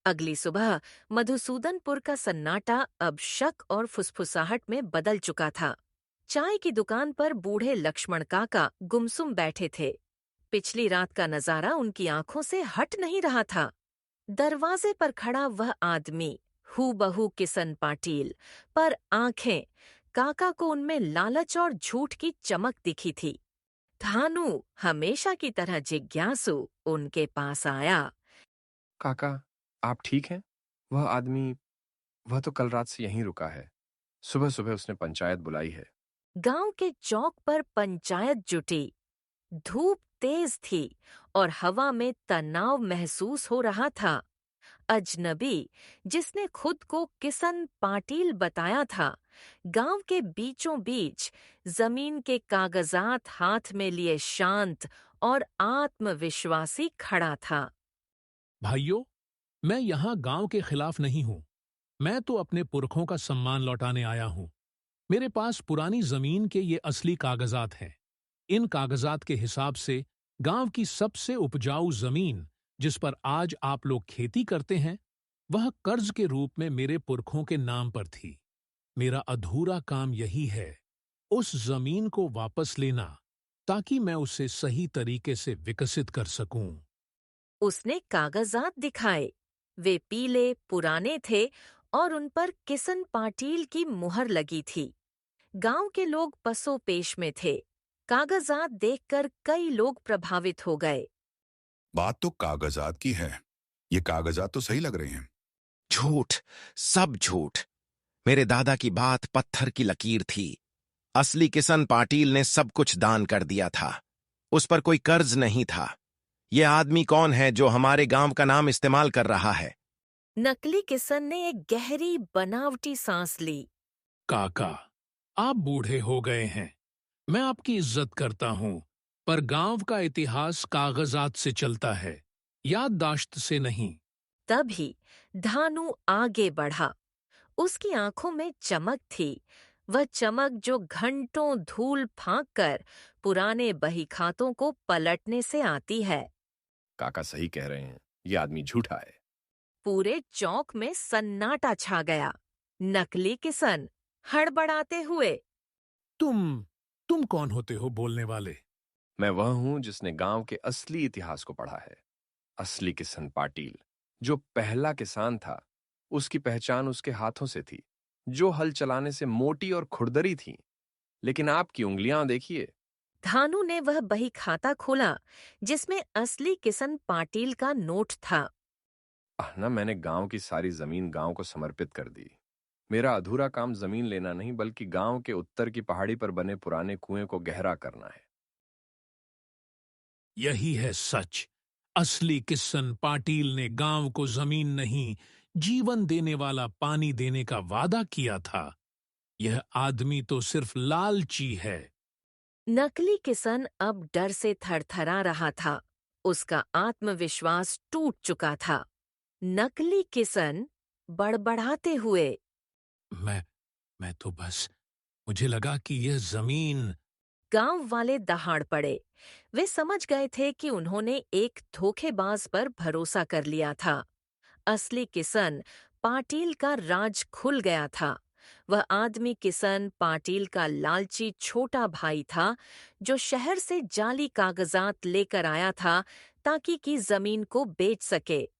अगली सुबह मधुसूदनपुर का सन्नाटा अब शक और फुसफुसाहट में बदल चुका था। चाय की दुकान पर बूढ़े लक्ष्मण काका गुमसुम बैठे थे। पिछली रात का नजारा उनकी आंखों से हट नहीं रहा था। दरवाजे पर खड़ा वह आदमी, हूबहू किसन पाटिल, पर आंखें, काका को उनमें लालच और झूठ की चमक दिखी थी। धानु, हमेशा की तरह जिज्ञासु, उनके पास आया। काका, आप ठीक हैं? वह आदमी, वह तो कल रात से यहीं रुका है। सुबह सुबह उसने पंचायत बुलाई है। गांव के चौक पर पंचायत जुटी। धूप तेज थी और हवा में तनाव महसूस हो रहा था। अजनबी, जिसने खुद को किसन पाटिल बताया था, गांव के बीचों बीच जमीन के कागजात हाथ में लिए शांत और आत्मविश्वासी खड़ा था। भाइयों, मैं यहाँ गांव के खिलाफ नहीं हूँ। मैं तो अपने पुरखों का सम्मान लौटाने आया हूँ। मेरे पास पुरानी जमीन के ये असली कागजात हैं। इन कागजात के हिसाब से गांव की सबसे उपजाऊ जमीन, जिस पर आज आप लोग खेती करते हैं, वह कर्ज के रूप में मेरे पुरखों के नाम पर थी। मेरा अधूरा काम यही है, उस जमीन को वापस लेना, ताकि मैं उसे सही तरीके से विकसित कर सकूं। उसने कागजात दिखाए। वे पीले पुराने थे और उन पर किसन पाटिल की मुहर लगी थी। गांव के लोग पसोपेश में थे। कागजात देखकर कई लोग प्रभावित हो गए। बात तो कागजात की है। ये कागजात तो सही लग रहे हैं। झूठ, सब झूठ। मेरे दादा की बात पत्थर की लकीर थी। असली किसन पाटिल ने सब कुछ दान कर दिया था। उस पर कोई कर्ज नहीं था। यह आदमी कौन है जो हमारे गांव का नाम इस्तेमाल कर रहा है? नकली किसन ने एक गहरी बनावटी सांस ली। काका, आप बूढ़े हो गए हैं। मैं आपकी इज्जत करता हूं, पर गांव का इतिहास कागजात से चलता है, याददाश्त से नहीं। तभी धानु आगे बढ़ा। उसकी आंखों में चमक थी, वह चमक जो घंटों धूल फांक कर पुराने बहीखातों को पलटने से आती है। काका सही कह रहे हैं, यह आदमी झूठा है। पूरे चौक में सन्नाटा छा गया। नकली किसन हड़बड़ाते हुए, तुम कौन होते हो बोलने वाले? मैं वह हूं जिसने गांव के असली इतिहास को पढ़ा है। असली किसन पाटिल, जो पहला किसान था, उसकी पहचान उसके हाथों से थी, जो हल चलाने से मोटी और खुरदरी थी। लेकिन आपकी उंगलियां देखिए। धानु ने वह बही खाता खोला जिसमें असली किसन पाटिल का नोट था। ना, मैंने गांव की सारी जमीन गांव को समर्पित कर दी। मेरा अधूरा काम जमीन लेना नहीं, बल्कि गांव के उत्तर की पहाड़ी पर बने पुराने कुएं को गहरा करना है। यही है सच। असली किसन पाटिल ने गांव को जमीन नहीं, जीवन देने वाला पानी देने का वादा किया था। यह आदमी तो सिर्फ लालची है। नकली किसन अब डर से थरथरा रहा था। उसका आत्मविश्वास टूट चुका था। नकली किसन बड़बड़ाते हुए, मैं मैं तो बस, मुझे लगा कि यह जमीन। गांव वाले दहाड़ पड़े। वे समझ गए थे कि उन्होंने एक धोखेबाज पर भरोसा कर लिया था। असली किसन पाटिल का राज खुल गया था। वह आदमी किसन पाटिल का लालची छोटा भाई था, जो शहर से जाली कागजात लेकर आया था ताकि की जमीन को बेच सके।